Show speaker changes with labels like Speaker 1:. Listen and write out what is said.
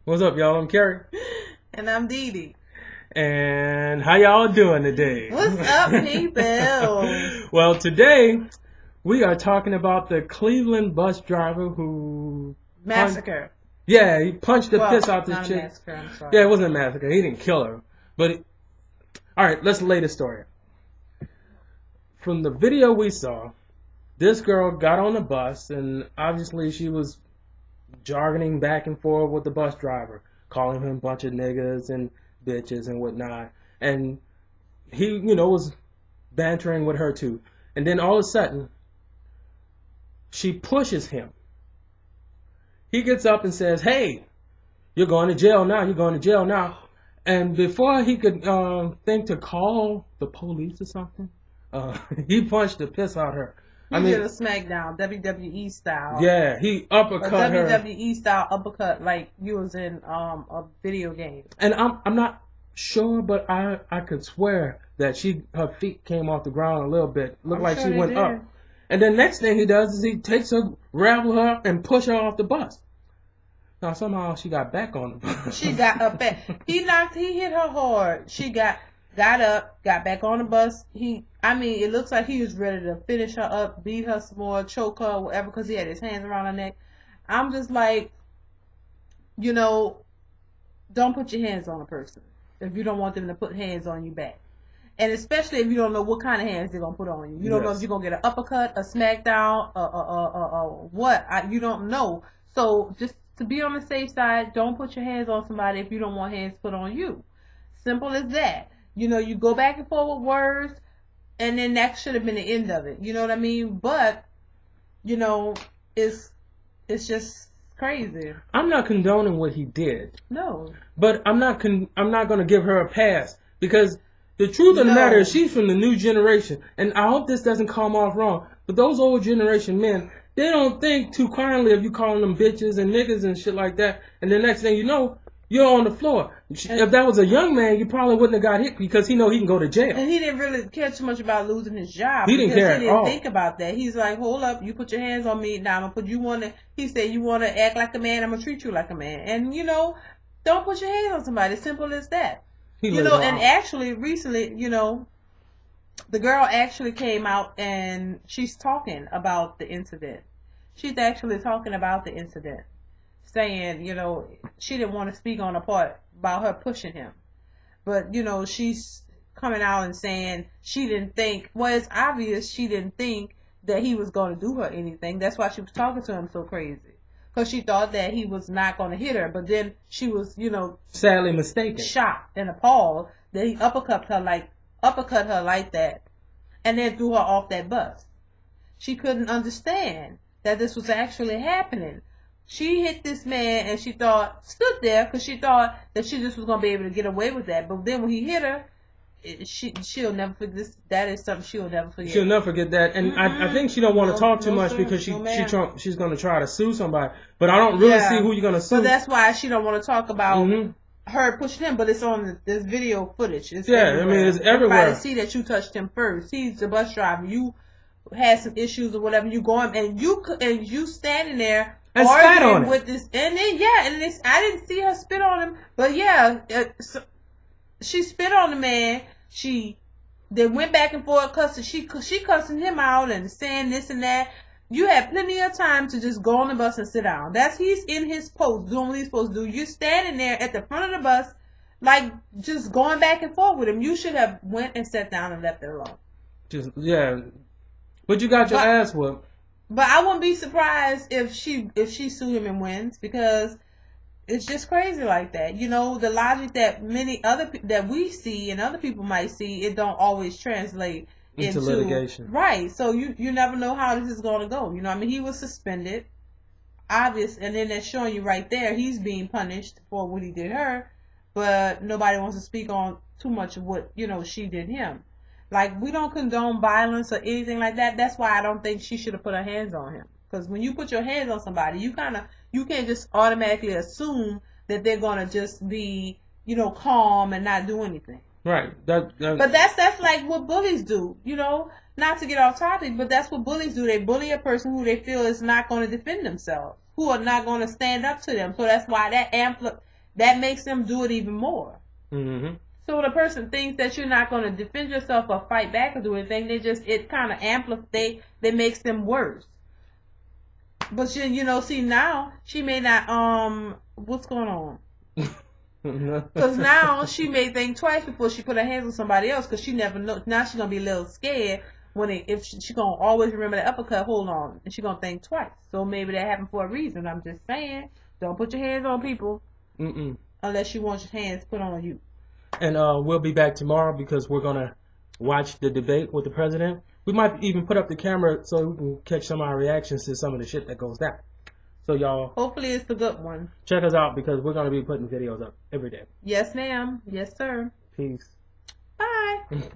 Speaker 1: What's up, y'all? I'm Kerry.
Speaker 2: And I'm Dee Dee.
Speaker 1: And how y'all doing today?
Speaker 2: What's up, people?
Speaker 1: Well, today we are talking about the Cleveland bus driver who
Speaker 2: Massacre.
Speaker 1: he punched the
Speaker 2: Well,
Speaker 1: piss out this
Speaker 2: not a
Speaker 1: chick.
Speaker 2: massacre, I'm sorry.
Speaker 1: Yeah, it wasn't a massacre. He didn't kill her. But all right, let's lay the story. From the video we saw, this girl got on the bus, and obviously she was jargoning back and forth with the bus driver, calling him a bunch of niggas and bitches and whatnot. And he, was bantering with her too. And then all of a sudden, she pushes him. He gets up and says, "Hey, you're going to jail now. You're going to jail now." And before he could think to call the police or something, he punched the piss out of her.
Speaker 2: He did a smackdown, WWE style.
Speaker 1: Yeah, he uppercut her.
Speaker 2: WWE style uppercut, like you was in a video game.
Speaker 1: And I'm not sure, but I could swear that her feet came off the ground a little bit. Looked like she went up. And then next thing he does is he takes her, grabbed her, and push her off the bus. Now somehow she got back on the bus.
Speaker 2: She got up back. He hit her hard. She got up, got back on the bus. It looks like he was ready to finish her up, beat her some more, choke her, whatever, because he had his hands around her neck. I'm just like, don't put your hands on a person if you don't want them to put hands on you back. And especially if you don't know what kind of hands they're going to put on you. You don't know if you're going to get an uppercut, a smackdown, what. You don't know. So just to be on the safe side, don't put your hands on somebody if you don't want hands put on you. Simple as that. You go back and forth with words, and then that should have been the end of it. You know what I mean? But, it's just crazy.
Speaker 1: I'm not condoning what he did.
Speaker 2: No.
Speaker 1: But I'm not going to give her a pass, because the truth of the matter is she's from the new generation, and I hope this doesn't come off wrong, but those old generation men, they don't think too kindly of you calling them bitches and niggas and shit like that, and the next thing you know, you're on the floor. If that was a young man, you probably wouldn't have got hit, because he know he can go to jail.
Speaker 2: And he didn't really care too much about losing his job.
Speaker 1: He didn't care at all.
Speaker 2: He didn't think about that. He's like, hold up, you put your hands on me, now I'm going to he said, you want to act like a man, I'm going to treat you like a man. And, don't put your hands on somebody. Simple as that. And actually, recently, the girl actually came out and she's talking about the incident. She's actually talking about the incident, saying, she didn't want to speak on the part about her pushing him. But, she's coming out and saying she didn't think, well, it's obvious she didn't think that he was going to do her anything. That's why she was talking to him so crazy. Because she thought that he was not going to hit her. But then she was,
Speaker 1: sadly mistaken,
Speaker 2: shocked and appalled that he uppercut her like that, and then threw her off that bus. She couldn't understand that this was actually happening. She hit this man and stood there because she thought that she just was going to be able to get away with that. But then when he hit her, she'll never forget this. That is something she'll never forget.
Speaker 1: She'll never forget that. And I think she don't want to talk too much because she's going to try to sue somebody. But I don't really see who you're going to sue.
Speaker 2: So that's why she don't want to talk about her pushing him. But it's on this video footage. It's everywhere.
Speaker 1: It's everywhere.
Speaker 2: Everybody see that you touched him first. He's the bus driver. You had some issues or whatever. You going and you standing there
Speaker 1: and arguing
Speaker 2: with this. And then I didn't see her spit on him. But she spit on the man. They went back and forth cussing. She cussing him out and saying this and that. You had plenty of time to just go on the bus and sit down. He's in his post doing what he's supposed to do. You're standing there at the front of the bus, like just going back and forth with him. You should have went and sat down and left it alone.
Speaker 1: But you got your ass whooped.
Speaker 2: But I wouldn't be surprised if she sue him and wins, because it's just crazy like that. The logic that that we see and other people might see, it don't always translate into
Speaker 1: litigation.
Speaker 2: Right. So you never know how this is going to go. He was suspended, obvious, and then they're showing you right there he's being punished for what he did her, but nobody wants to speak on too much of what, she did him. Like, we don't condone violence or anything like that. That's why I don't think she should have put her hands on him. Because when you put your hands on somebody, you can't just automatically assume that they're going to just be, calm and not do anything.
Speaker 1: Right.
Speaker 2: But that's like what bullies do, Not to get off topic, but that's what bullies do. They bully a person who they feel is not going to defend themselves, who are not going to stand up to them. So that's why that that makes them do it even more.
Speaker 1: Mm-hmm.
Speaker 2: So when a person thinks that you're not going to defend yourself or fight back or do anything, it kind of amplifies, that makes them worse. But see now, she may not, what's going on? Because now she may think twice before she put her hands on somebody else, because she never know. Now she's going to be a little scared if she's going to always remember the uppercut, hold on, and she's going to think twice. So maybe that happened for a reason. I'm just saying, don't put your hands on people unless you want your hands put on you.
Speaker 1: And we'll be back tomorrow because we're going to watch the debate with the president. We might even put up the camera so we can catch some of our reactions to some of the shit that goes down. So y'all,
Speaker 2: hopefully it's the good one.
Speaker 1: Check us out because we're going to be putting videos up every day.
Speaker 2: Yes, ma'am. Yes, sir.
Speaker 1: Peace.
Speaker 2: Bye.